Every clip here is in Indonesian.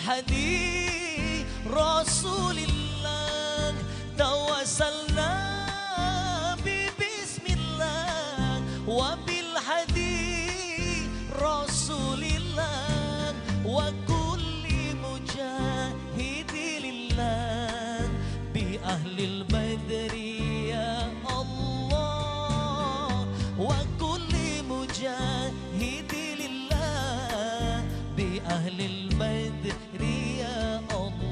hadi Rasulillah tawassalna bi bismillah wa bil hadi Rasulillah wa kulli mujahidilillah bi ahlil badri ya Allah wa kulli mujahidilillah bi ahlil badri ya Allah.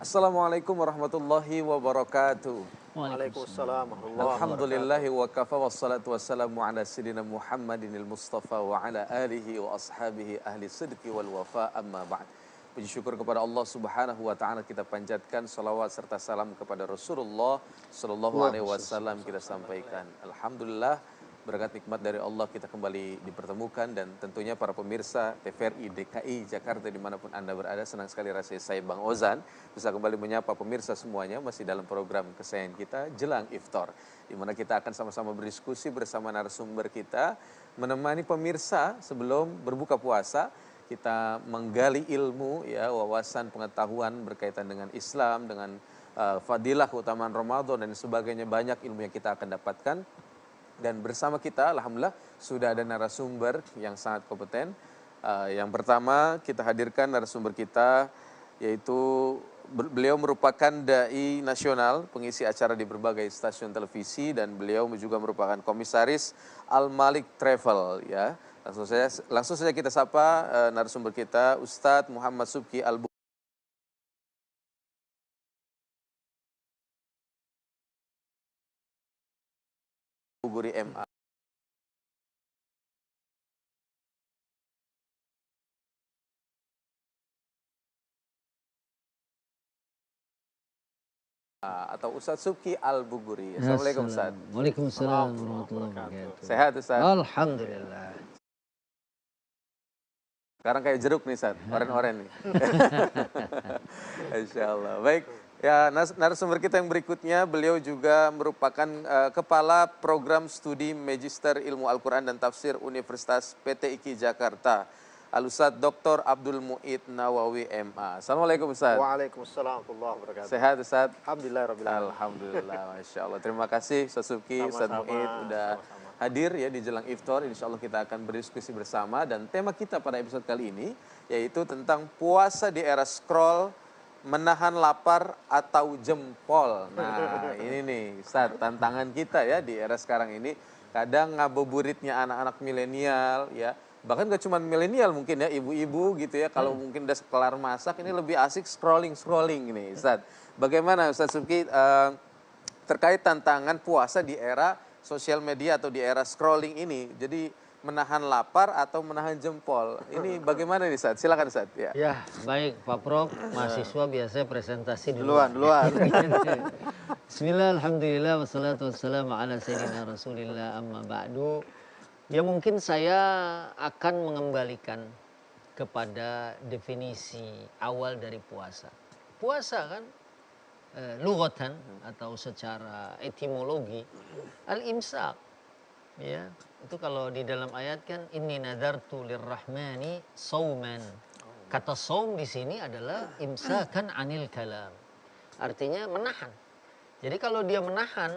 Assalamualaikum warahmatullahi wabarakatuh. Waalaikumsalam warahmatullahi Alhamdulillahi wa kafa wassalatu wassalamu ala sayyidina Muhammadinil Mustafa wa ala alihi wa ashabihi ahli sidqi wal wafa amma ba'd. Puji syukur kepada Allah Subhanahu wa taala, kita panjatkan salawat serta salam kepada Rasulullah sallallahu alaihi wasallam kita sampaikan. Alhamdulillah, berkat nikmat dari Allah kita kembali dipertemukan, dan tentunya para pemirsa TVRI DKI Jakarta dimanapun Anda berada, senang sekali rasanya saya Bang Ozan bisa kembali menyapa pemirsa semuanya masih dalam program kesayangan kita Jelang Iftar, di mana kita akan sama-sama berdiskusi bersama narasumber kita, menemani pemirsa sebelum berbuka puasa. Kita menggali ilmu, ya, wawasan pengetahuan berkaitan dengan Islam, dengan fadilah keutamaan Ramadan dan sebagainya. Banyak ilmu yang kita akan dapatkan. Dan bersama kita, alhamdulillah, sudah ada narasumber yang sangat kompeten. Yang pertama kita hadirkan narasumber kita, yaitu beliau merupakan dai nasional, pengisi acara di berbagai stasiun televisi, dan beliau juga merupakan komisaris Al Malik Travel, ya. Langsung saja kita sapa narasumber kita, Ustadz Muhammad Subki Al Buguri MA. Atau Ustadz Subki Al Buguri. Assalamualaikum Ustadz. Waalaikumsalam warahmatullahi wabarakatuh. Sehat Ustadz? Alhamdulillah. Sekarang kayak jeruk nih Ustadz, oren-oren nih. Insya Allah. Baik, ya, narasumber kita yang berikutnya, beliau juga merupakan Kepala Program Studi Magister Ilmu Al-Quran dan Tafsir Universitas PT IKI Jakarta, Al-Ustadz Dr. Abdul Mu'id Nawawi MA. Assalamualaikum Ustadz. Waalaikumsalam warahmatullahi wabarakatuh. Sehat Ustadz? Alhamdulillah. Alhamdulillah, Masya Allah. Terima kasih Ustadz Subki, Ustadz Mu'id udah hadir ya di Jelang Iftar. Insya Allah kita akan berdiskusi bersama, dan tema kita pada episode kali ini yaitu tentang puasa di era scroll, menahan lapar atau jempol. Nah ini nih Ustadz, tantangan kita ya di era sekarang ini. Kadang ngabuburitnya anak-anak milenial, ya, bahkan gak cuma milenial, mungkin ya ibu-ibu gitu ya, kalau mungkin udah kelar masak ini lebih asik scrolling ini Ustadz. Bagaimana Ustadz Subki terkait tantangan puasa di era sosial media atau di era scrolling ini? Jadi menahan lapar atau menahan jempol, ini bagaimana nih Ustadz? Silakan Ustadz. Ya. Ya, baik Pak Prof, mahasiswa biasanya presentasi Duluan. Bismillah, alhamdulillah, wassalatu wassalamu ala sayyidina Rasulillah, amma ba'du. Ya, mungkin saya akan mengembalikan kepada definisi awal dari puasa. Puasa kan lughatan atau secara etimologi al-imsak, ya. Itu kalau di dalam ayat kan inni nadartu lirrahmani sauman. Kata saum di sini adalah imsakan anil kalam. Artinya menahan. Jadi kalau dia menahan,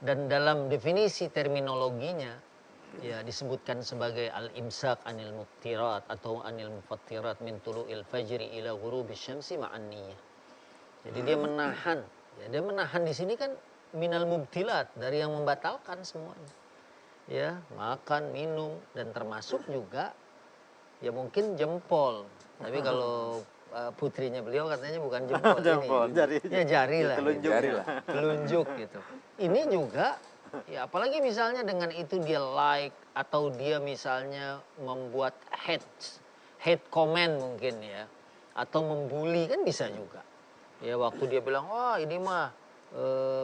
dan dalam definisi terminologinya ya disebutkan sebagai al-imsak anil muftirat atau anil mufattirat min tulu'il fajri ila ghurubis syamsi ma'an niyah. Jadi dia menahan. Ya, dia menahan di sini kan minal mubtilat, dari yang membatalkan semuanya. Ya, makan, minum, dan termasuk juga ya mungkin jempol. Tapi kalau putrinya beliau katanya bukan jempol, Jempol, ini. jari. Ya jari lah. Telunjuk. Gitu. Ini juga ya, apalagi misalnya dengan itu dia like atau dia misalnya membuat hate comment mungkin ya, atau membuli kan bisa juga. Ya waktu dia bilang, wah ini mah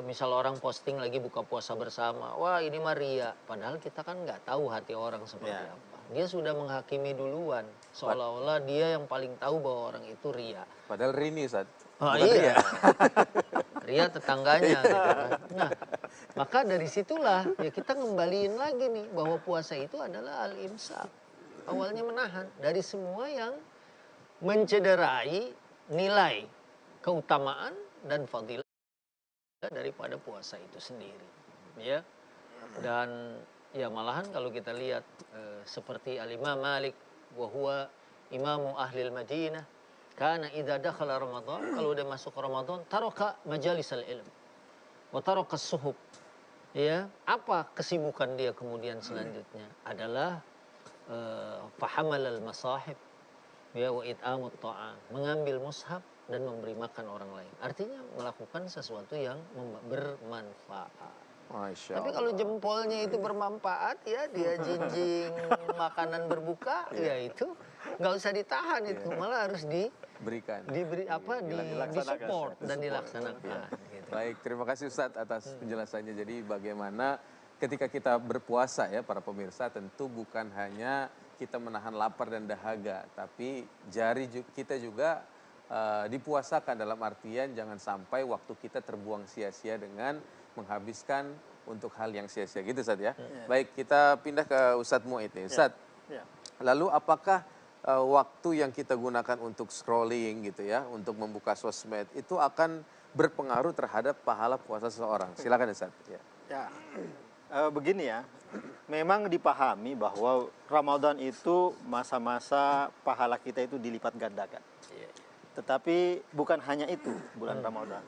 misal orang posting lagi buka puasa bersama, wah ini mah ria. Padahal kita kan nggak tahu hati orang seperti apa. Dia sudah menghakimi duluan, seolah-olah dia yang paling tahu bahwa orang itu ria. Padahal Rini Ustaz. Oh iya. Ria tetangganya gitu kan. Nah, maka dari situlah ya kita ngembaliin lagi nih bahwa puasa itu adalah al-imsak. Awalnya menahan dari semua yang mencederai nilai keutamaan dan fadilah daripada puasa itu sendiri, ya. Dan ya malahan kalau kita lihat seperti Al-Imam Malik wa huwa imamu ahlil Madinah, karena idza dakhala Ramadan, kalau udah masuk Ramadan, taraka majalisal ilm wa taraka suhub. Ya, apa kesibukan dia kemudian selanjutnya adalah fahamal al-masahib, ya, wa it'amut ta'am, mengambil mushaf dan memberi makan orang lain. Artinya melakukan sesuatu yang bermanfaat. Masya Tapi Allah. kalau jempolnya itu bermanfaat, ya dia jinjing makanan berbuka, ya itu nggak usah ditahan itu, malah harus Berikan. diberi apa disupport dan dilaksanakan. Gitu. Baik, terima kasih Ustadz atas penjelasannya. Jadi bagaimana ketika kita berpuasa ya para pemirsa, tentu bukan hanya kita menahan lapar dan dahaga, tapi kita juga dipuasakan, dalam artian jangan sampai waktu kita terbuang sia-sia dengan menghabiskan untuk hal yang sia-sia gitu Ustadz ya. Baik, kita pindah ke Ustadz Mu'id nih. Ustadz, lalu apakah waktu yang kita gunakan untuk scrolling gitu ya, untuk membuka sosmed itu akan berpengaruh terhadap pahala puasa seseorang? Silakan Ustadz. Ya. Begini ya, memang dipahami bahwa Ramadan itu masa-masa pahala kita itu dilipat gandakan. Tetapi bukan hanya itu bulan Ramadan.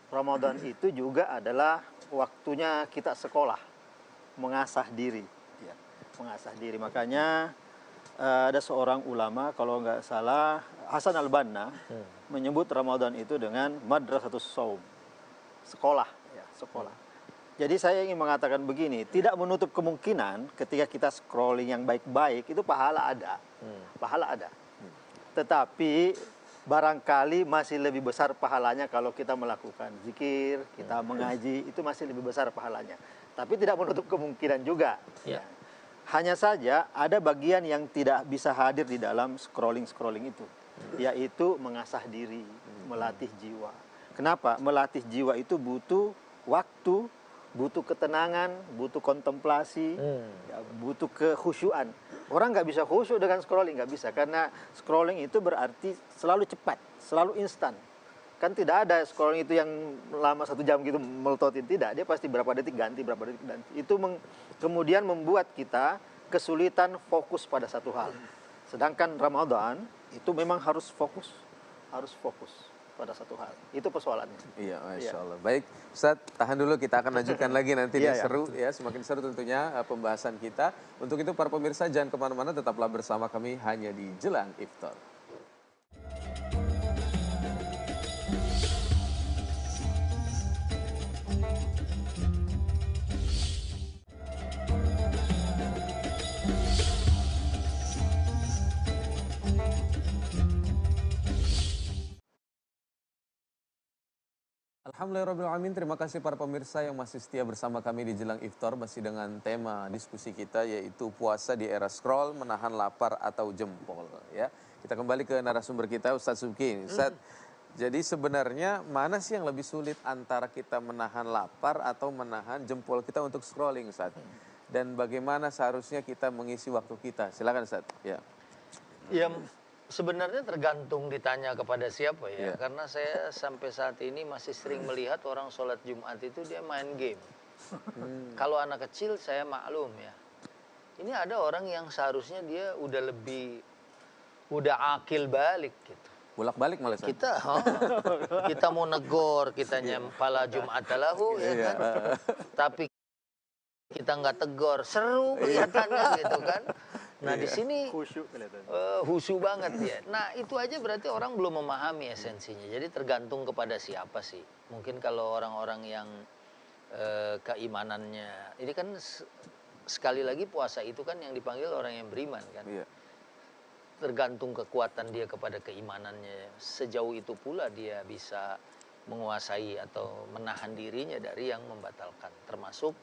Ramadan itu juga adalah waktunya kita sekolah, mengasah diri. Ya, mengasah diri. Makanya ada seorang ulama, kalau nggak salah, Hasan al-Banna, menyebut Ramadan itu dengan madrasatus shaum, sekolah. Ya, sekolah. Jadi saya ingin mengatakan begini, tidak menutup kemungkinan ketika kita scrolling yang baik-baik, itu pahala ada. Pahala ada. Tetapi barangkali masih lebih besar pahalanya kalau kita melakukan zikir, kita mengaji, itu masih lebih besar pahalanya. Tapi tidak menutup kemungkinan juga. Ya. Hanya saja ada bagian yang tidak bisa hadir di dalam scrolling-scrolling itu, yaitu mengasah diri, melatih jiwa. Kenapa? Melatih jiwa itu butuh waktu, butuh ketenangan, butuh kontemplasi, ya, butuh kekhusyuan. Orang nggak bisa khusyuk dengan scrolling, nggak bisa. Karena scrolling itu berarti selalu cepat, selalu instan. Kan tidak ada scrolling itu yang lama 1 jam gitu melototin, tidak. Dia pasti berapa detik ganti, berapa detik ganti. Itu kemudian membuat kita kesulitan fokus pada satu hal. Sedangkan Ramadan itu memang harus fokus pada satu hal. Itu persoalannya. Iya, Masya Allah. Baik, Ustadz, tahan dulu, kita akan lanjutkan lagi nanti. Dia seru ya, semakin seru tentunya pembahasan kita. Untuk itu para pemirsa jangan kemana-mana, tetaplah bersama kami hanya di Jelang Iftar. Alhamdulillahirrahmanirrahim. Terima kasih para pemirsa yang masih setia bersama kami di Jelang Iftar, masih dengan tema diskusi kita yaitu puasa di era scroll, menahan lapar atau jempol ya. Kita kembali ke narasumber kita, Ustadz Subki. Ustadz, jadi sebenarnya mana sih yang lebih sulit antara kita menahan lapar atau menahan jempol kita untuk scrolling, Ustadz? Dan bagaimana seharusnya kita mengisi waktu kita? Silakan Ustadz. Ya. Ya, sebenarnya tergantung ditanya kepada siapa ya. Karena saya sampai saat ini masih sering melihat orang sholat Jumat itu dia main game. Kalau anak kecil saya maklum ya. Ini ada orang yang seharusnya dia udah akil balik gitu. Bolak-balik malah Ustadz. Kita mau negor, kita nyempala Jumat lahu ya kan. Tapi kita nggak tegur, seru kelihatannya gitu kan. Nah di sini khusyuk banget ya. Nah itu aja berarti orang belum memahami esensinya. Jadi tergantung kepada siapa sih. Mungkin kalau orang-orang yang keimanannya, ini kan sekali lagi puasa itu kan yang dipanggil orang yang beriman kan. Iya. Tergantung kekuatan dia kepada keimanannya. Sejauh itu pula dia bisa menguasai atau menahan dirinya dari yang membatalkan. Termasuk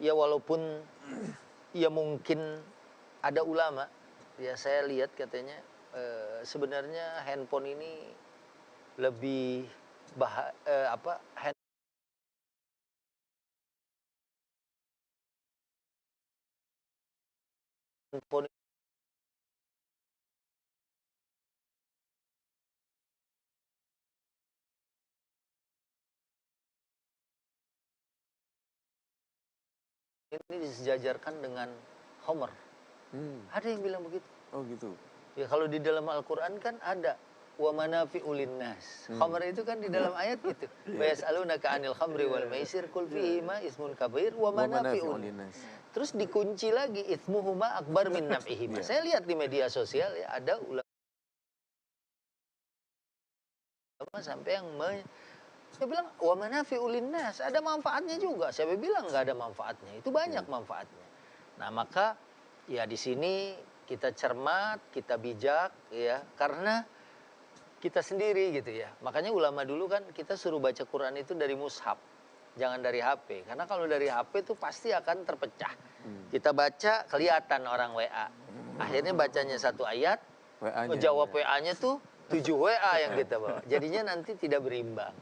ya walaupun ya mungkin ada ulama, ya saya lihat katanya sebenarnya handphone ini lebih handphone ini disejajarkan dengan khamr. Ada yang bilang begitu. Oh gitu. Ya kalau di dalam Al-Qur'an kan ada wa manafi'ul linnas. Khamr itu kan di dalam ayat gitu. Wa yas'alunaka 'anil khamri wal maisir qul fihima ismun kabir wa manafi'ul linnas. Terus dikunci lagi itsmuhuma akbar min naf'ihima. Saya lihat di media sosial ya ada ulama sampai yang saya bilang wa manafi'ul linnas, ada manfaatnya juga. Siapa bilang nggak ada manfaatnya? Itu banyak manfaatnya. Nah, maka ya di sini kita cermat, kita bijak ya, karena kita sendiri gitu ya. Makanya ulama dulu kan kita suruh baca Quran itu dari mushaf, jangan dari HP. Karena kalau dari HP itu pasti akan terpecah. Kita baca kelihatan orang WA. Akhirnya bacanya satu ayat, menjawab WA-nya tuh 7 WA yang kita bawa. Jadinya nanti tidak berimbang.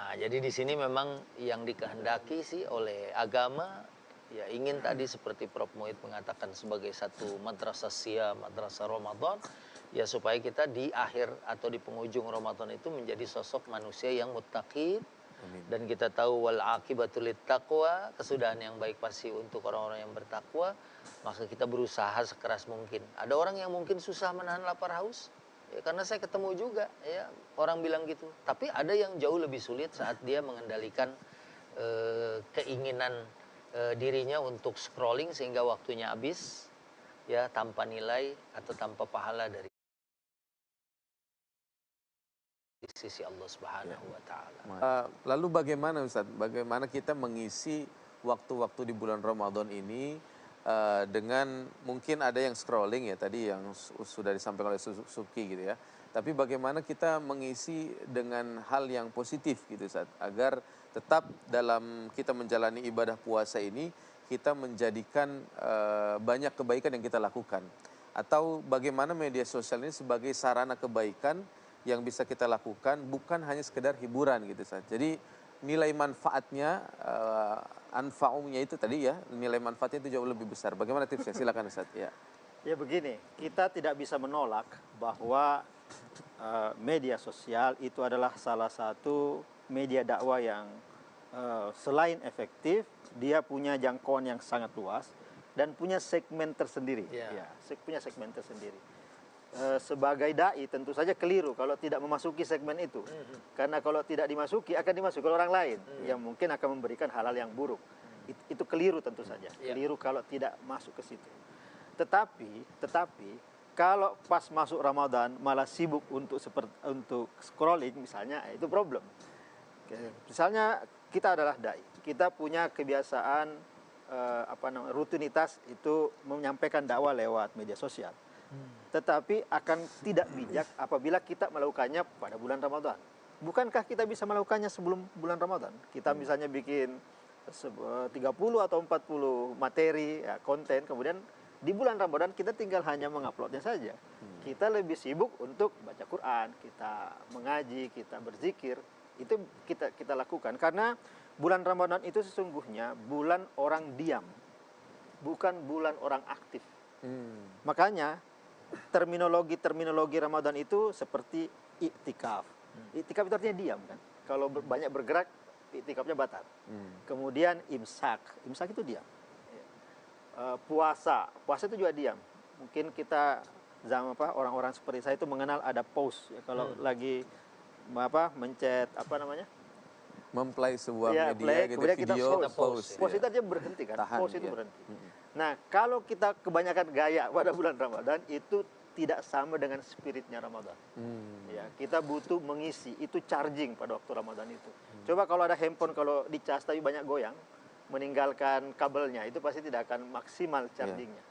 Nah, jadi di sini memang yang dikehendaki sih oleh agama ya ingin tadi seperti Prof Muhid mengatakan sebagai satu madrasah siam, madrasah Ramadan, ya supaya kita di akhir atau di penghujung Ramadan itu menjadi sosok manusia yang muttaqin. Dan kita tahu wal aqibatul taqwa, kesudahan yang baik pasti untuk orang-orang yang bertakwa, maka kita berusaha sekeras mungkin. Ada orang yang mungkin susah menahan lapar haus, ya, karena saya ketemu juga ya orang bilang gitu. Tapi ada yang jauh lebih sulit saat dia mengendalikan keinginan dirinya untuk scrolling sehingga waktunya habis ya tanpa nilai atau tanpa pahala dari sisi Allah Subhanahu wa taala. Lalu bagaimana Ustaz? Bagaimana kita mengisi waktu-waktu di bulan Ramadan ini dengan mungkin ada yang scrolling ya tadi yang sudah disampaikan oleh Suki gitu ya. Tapi bagaimana kita mengisi dengan hal yang positif gitu Ustaz, agar tetap dalam kita menjalani ibadah puasa ini kita menjadikan banyak kebaikan yang kita lakukan, atau bagaimana media sosial ini sebagai sarana kebaikan yang bisa kita lakukan, bukan hanya sekedar hiburan gitu Ustaz. Jadi nilai manfaatnya, anfa'umnya itu tadi ya, nilai manfaatnya itu jauh lebih besar. Bagaimana tipsnya? Silakan Ustaz. Ya. Ya begini, kita tidak bisa menolak bahwa media sosial itu adalah salah satu media dakwah yang selain efektif, dia punya jangkauan yang sangat luas dan punya segmen tersendiri. Ya, punya segmen tersendiri. Sebagai dai tentu saja keliru kalau tidak memasuki segmen itu, karena kalau tidak dimasuki akan dimasuki oleh orang lain yang mungkin akan memberikan hal-hal yang buruk. Itu keliru tentu saja, keliru kalau tidak masuk ke situ. Tetapi kalau pas masuk Ramadan malah sibuk untuk scrolling misalnya, itu problem. Misalnya kita adalah dai, kita punya kebiasaan rutinitas itu menyampaikan dakwah lewat media sosial. Tetapi akan tidak bijak apabila kita melakukannya pada bulan Ramadan. Bukankah kita bisa melakukannya sebelum bulan Ramadan? Kita misalnya bikin 30 atau 40 materi ya, konten, kemudian di bulan Ramadan kita tinggal hanya menguploadnya saja. Kita lebih sibuk untuk baca Quran, kita mengaji, kita berzikir. Itu kita lakukan karena bulan Ramadan itu sesungguhnya bulan orang diam, bukan bulan orang aktif. Makanya terminologi Ramadan itu seperti iktikaf. Iktikaf itu artinya diam kan. Kalau banyak bergerak, iktikafnya batal. Kemudian imsak itu diam. Puasa itu juga diam. Mungkin kita orang-orang seperti saya itu mengenal ada pause ya, kalau lagi mencet memplay sebuah ya, media gitu, kemudian kita video pause itu aja berhenti kan. Tahan, Pause itu berhenti. Nah, kalau kita kebanyakan gaya pada bulan Ramadan itu tidak sama dengan spiritnya Ramadan. Ya, kita butuh mengisi, itu charging pada waktu Ramadan itu. Coba kalau ada handphone kalau dicas tapi banyak goyang, meninggalkan kabelnya, itu pasti tidak akan maksimal chargingnya.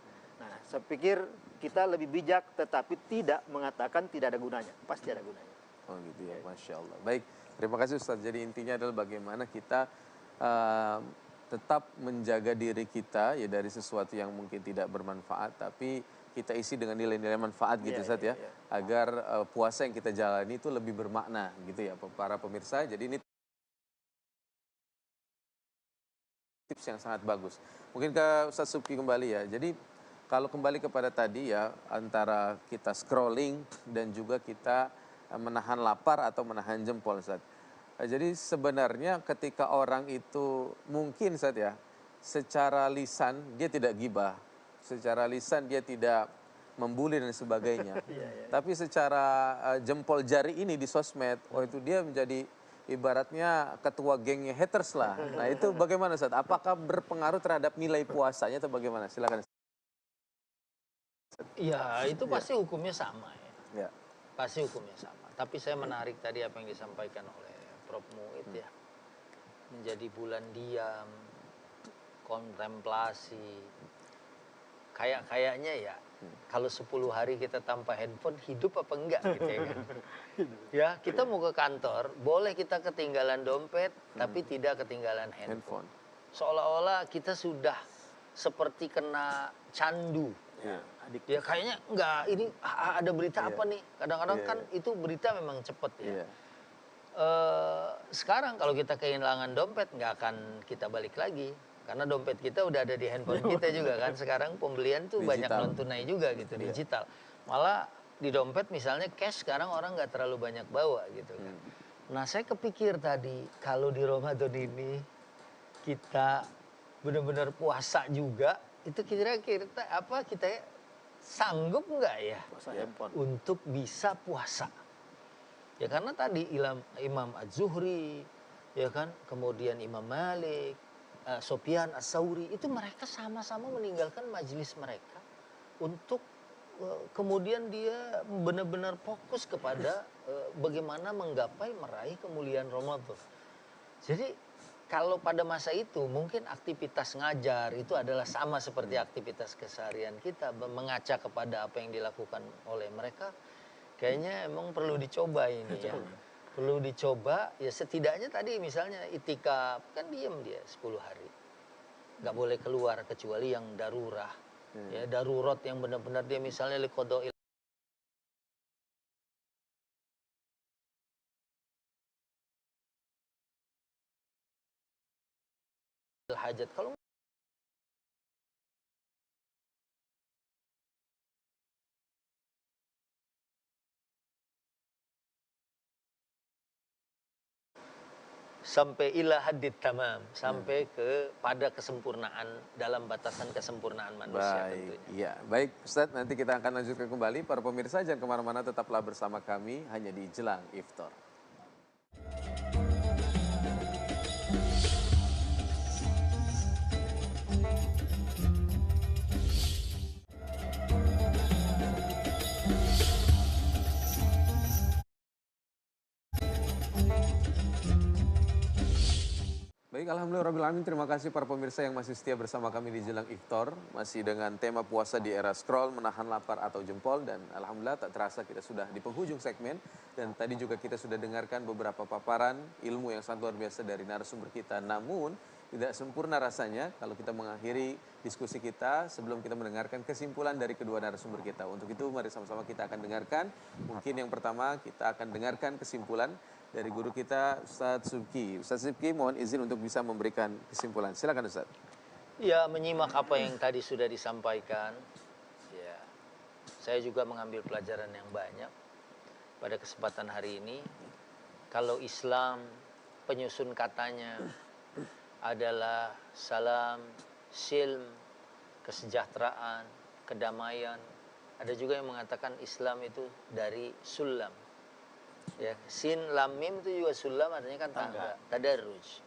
Nah, saya pikir kita lebih bijak tetapi tidak mengatakan tidak ada gunanya, pasti ada gunanya. Oh gitu ya, Masya Allah. Baik, terima kasih Ustaz. Jadi intinya adalah bagaimana kita tetap menjaga diri kita ya dari sesuatu yang mungkin tidak bermanfaat, tapi kita isi dengan nilai-nilai manfaat gitu Ustaz ya, agar puasa yang kita jalani itu lebih bermakna gitu ya para pemirsa. Jadi ini tips yang sangat bagus. Mungkin ke Ustaz Subki kembali ya. Jadi kalau kembali kepada tadi ya, antara kita scrolling dan juga kita menahan lapar atau menahan jempol Ustaz. Jadi sebenarnya ketika orang itu mungkin Ustaz ya, secara lisan dia tidak gibah, secara lisan dia tidak membuli dan sebagainya. Tapi secara jempol jari ini di sosmed, oh itu dia menjadi ibaratnya ketua gengnya haters lah. Nah itu bagaimana Ustaz? Apakah berpengaruh terhadap nilai puasanya atau bagaimana? Silakan. Ya, itu pasti hukumnya sama ya. Ya. Pasti hukumnya sama. Tapi saya menarik tadi apa yang disampaikan oleh Prof. Muid ya. Menjadi bulan diam, kontemplasi. Kayaknya ya, kalau 10 hari kita tanpa handphone, hidup apa enggak gitu ya kan. Ya, kita mau ke kantor, boleh kita ketinggalan dompet, tapi tidak ketinggalan handphone. Seolah-olah kita sudah seperti kena candu. Ya kayaknya enggak, ini ada berita apa nih? Kadang-kadang kan itu berita memang cepet ya. Sekarang kalau kita kehilangan dompet, nggak akan kita balik lagi. Karena dompet kita udah ada di handphone kita juga kan. Sekarang pembelian tuh banyak non tunai juga gitu, digital. Malah di dompet misalnya cash sekarang orang nggak terlalu banyak bawa gitu kan. Nah saya kepikir tadi kalau di Ramadan ini kita benar-benar puasa juga, itu kira-kira kita sanggup nggak ya untuk bisa puasa? Ya karena tadi Imam Az-Zuhri, ya kan, kemudian Imam Malik, Sofyan As-Sauri, itu mereka sama-sama meninggalkan majelis mereka untuk kemudian dia benar-benar fokus kepada bagaimana meraih kemuliaan Ramadan. Jadi kalau pada masa itu mungkin aktivitas ngajar itu adalah sama seperti aktivitas keseharian kita, mengaca kepada apa yang dilakukan oleh mereka. Kayaknya emang perlu dicoba ini ya. Perlu dicoba, ya setidaknya tadi misalnya itikaf, kan diem dia 10 hari. Nggak boleh keluar kecuali yang darurah. Ya, darurat yang benar-benar dia misalnya liqada'il hajat. Kalau sampai ila hadid tamam, sampai pada kesempurnaan, dalam batasan kesempurnaan manusia tentunya. Iya, baik Ustadz, nanti kita akan lanjutkan kembali. Para pemirsa jangan kemana-mana, tetaplah bersama kami hanya di Jelang Iftar. Baik, alhamdulillahirrahmanirrahim. Terima kasih para pemirsa yang masih setia bersama kami di Jelang Iftar. Masih dengan tema puasa di era scroll, menahan lapar atau jempol. Dan alhamdulillah tak terasa kita sudah di penghujung segmen. Dan tadi juga kita sudah dengarkan beberapa paparan ilmu yang sangat luar biasa dari narasumber kita. Namun tidak sempurna rasanya kalau kita mengakhiri diskusi kita sebelum kita mendengarkan kesimpulan dari kedua narasumber kita. Untuk itu mari sama-sama kita akan dengarkan. Mungkin yang pertama kita akan dengarkan kesimpulan dari guru kita Ustadz Subki. Ustadz Subki mohon izin untuk bisa memberikan kesimpulan. Silakan Ustadz. Ya, menyimak apa yang tadi sudah disampaikan. Ya, saya juga mengambil pelajaran yang banyak pada kesempatan hari ini. Kalau Islam penyusun katanya adalah salam, silm, kesejahteraan, kedamaian. Ada juga yang mengatakan Islam itu dari sulam. Ya, sin lam mim itu juga sulam, artinya kan tangga, tadarruj.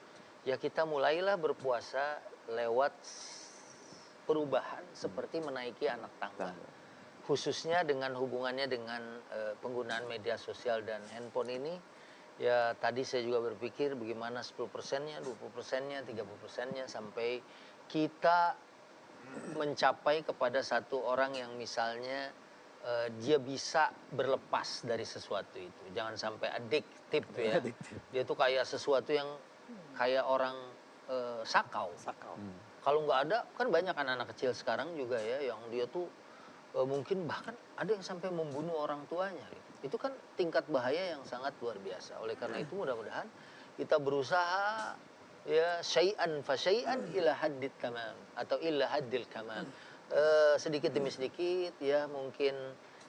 Ya kita mulailah berpuasa lewat perubahan seperti menaiki anak tangga. Khususnya dengan hubungannya dengan penggunaan media sosial dan handphone ini. Ya tadi saya juga berpikir bagaimana 10%-nya, 20%-nya, 30%-nya sampai kita mencapai kepada satu orang yang misalnya dia bisa berlepas dari sesuatu itu. Jangan sampai adiktif ya. Dia tuh kayak sesuatu yang kayak orang sakau. Kalau nggak ada, kan banyak anak-anak kecil sekarang juga ya, yang dia tuh mungkin bahkan ada yang sampai membunuh orang tuanya. Itu kan tingkat bahaya yang sangat luar biasa. Oleh karena itu mudah-mudahan kita berusaha ya syai'an fa syai'an ila haddit kamal atau ila haddil kamal. Sedikit demi sedikit ya, mungkin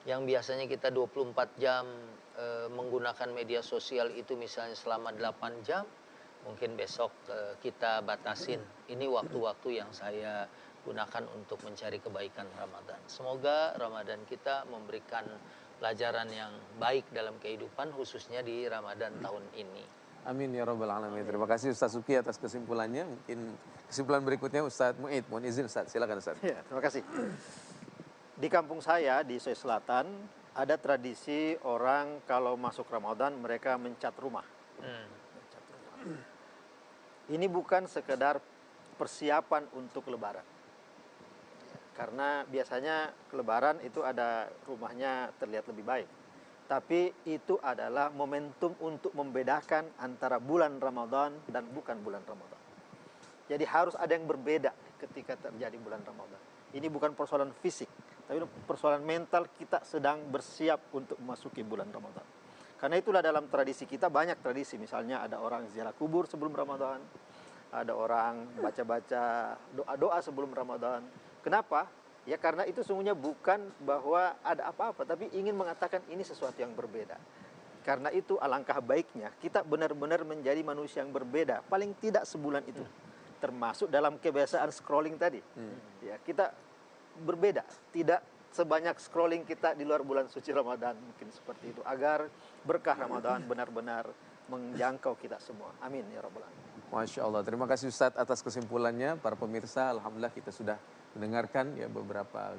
yang biasanya kita 24 jam menggunakan media sosial itu misalnya selama 8 jam, mungkin besok kita batasin. Ini waktu-waktu yang saya gunakan untuk mencari kebaikan Ramadan. Semoga Ramadan kita memberikan pelajaran yang baik dalam kehidupan, khususnya di Ramadan tahun ini. Amin ya rabbal alamin. Terima kasih Ustaz Suki atas kesimpulannya. Mungkin kesimpulan berikutnya Ustaz Mu'id. Mohon izin Ustaz, silakan Ustaz. Ya, terima kasih. Di kampung saya di Sulawesi Selatan ada tradisi orang kalau masuk Ramadan mereka mencat rumah. Mencat rumah. Ini bukan sekedar persiapan untuk Lebaran. Karena biasanya Lebaran itu ada rumahnya terlihat lebih baik. Tapi itu adalah momentum untuk membedakan antara bulan Ramadan dan bukan bulan Ramadan. Jadi harus ada yang berbeda ketika terjadi bulan Ramadan. Ini bukan persoalan fisik, tapi persoalan mental, kita sedang bersiap untuk memasuki bulan Ramadan. Karena itulah dalam tradisi kita banyak tradisi. Misalnya ada orang ziarah kubur sebelum Ramadan. Ada orang baca-baca doa-doa sebelum Ramadan. Kenapa? Ya karena itu sungguhnya bukan bahwa ada apa-apa, tapi ingin mengatakan ini sesuatu yang berbeda. Karena itu alangkah baiknya kita benar-benar menjadi manusia yang berbeda. Paling tidak sebulan itu. Termasuk dalam kebiasaan scrolling tadi. Ya, kita berbeda. Tidak sebanyak scrolling kita di luar bulan suci Ramadan. Mungkin seperti itu. Agar berkah Ramadan benar-benar menjangkau kita semua. Amin ya rabbal alamin. Masya Allah. Terima kasih Ustadz atas kesimpulannya. Para pemirsa, alhamdulillah kita sudah mendengarkan ya beberapa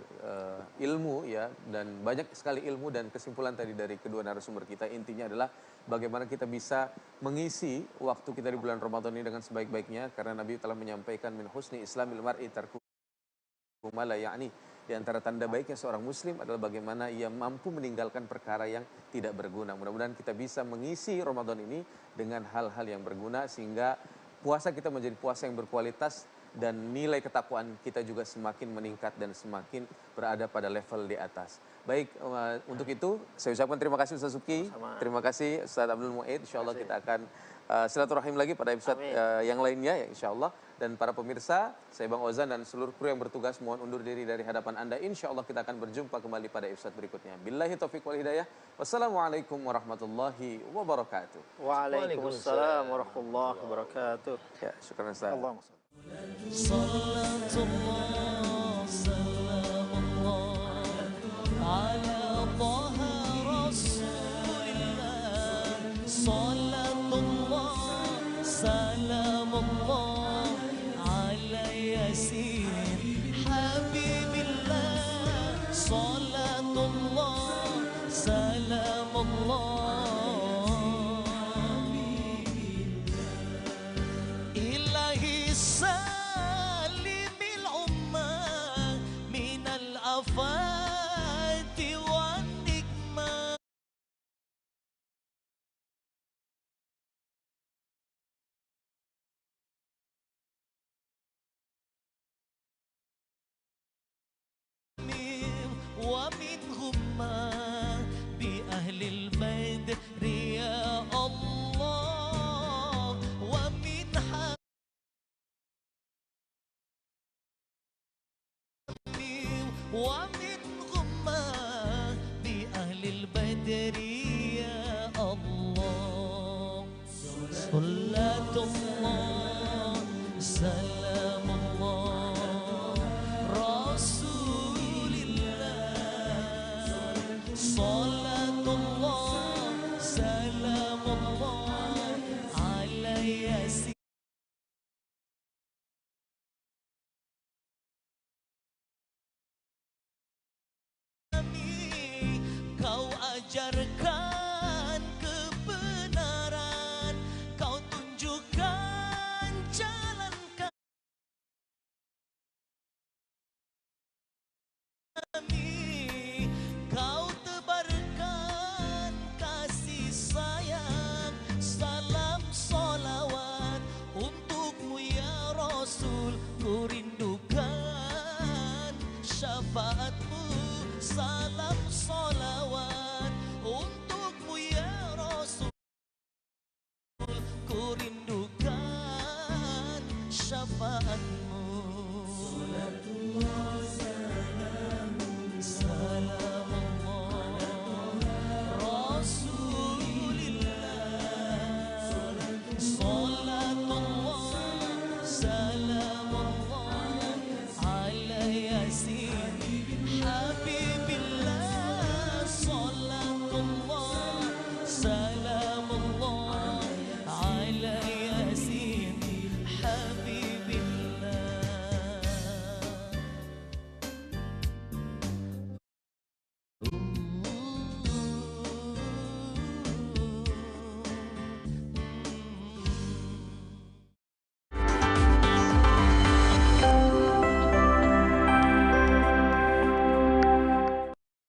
ilmu ya, dan banyak sekali ilmu dan kesimpulan tadi dari kedua narasumber kita. Intinya adalah bagaimana kita bisa mengisi waktu kita di bulan Ramadan ini dengan sebaik-baiknya, karena Nabi telah menyampaikan min husni islamil mar'i tarku ma la ya'ni. Di antara tanda baiknya seorang muslim adalah bagaimana ia mampu meninggalkan perkara yang tidak berguna. Mudah-mudahan kita bisa mengisi Ramadan ini dengan hal-hal yang berguna sehingga puasa kita menjadi puasa yang berkualitas dan nilai ketakwaan kita juga semakin meningkat dan semakin berada pada level di atas. Baik, untuk itu saya ucapkan terima kasih Ustaz Suki, terima kasih Ustaz Abdul Mu'id. Insyaallah kita akan silaturahim lagi pada episode yang lainnya ya insyaallah. Dan para pemirsa, saya Bang Ozan dan seluruh kru yang bertugas mohon undur diri dari hadapan Anda. Insyaallah kita akan berjumpa kembali pada episode berikutnya. Billahi taufiq wal hidayah. Wassalamualaikum warahmatullahi wabarakatuh. Waalaikumsalam warahmatullahi wabarakatuh. Ya, syukran Ustaz. Allahumma shalli. صلاة الله سلام الله على طه رسول الله صلاة الله سلام الله على ياسين حبيب الله صلاة الله سلام الله إلهي سلم الأمة من الآفات والنقمة ومن غمة بأهل البدر يا الله ومن ومن غمة بأهل البدر يا الله صلاة الله سلام الله رسول الله صلاة الله سلام الله على ياسين Kau ajarkan kebenaran, kau tunjukkan jalan kami, kau tebarkan kasih sayang, salam solawat untukmu ya Rasul, ku rindukan syafaatmu, salam solawat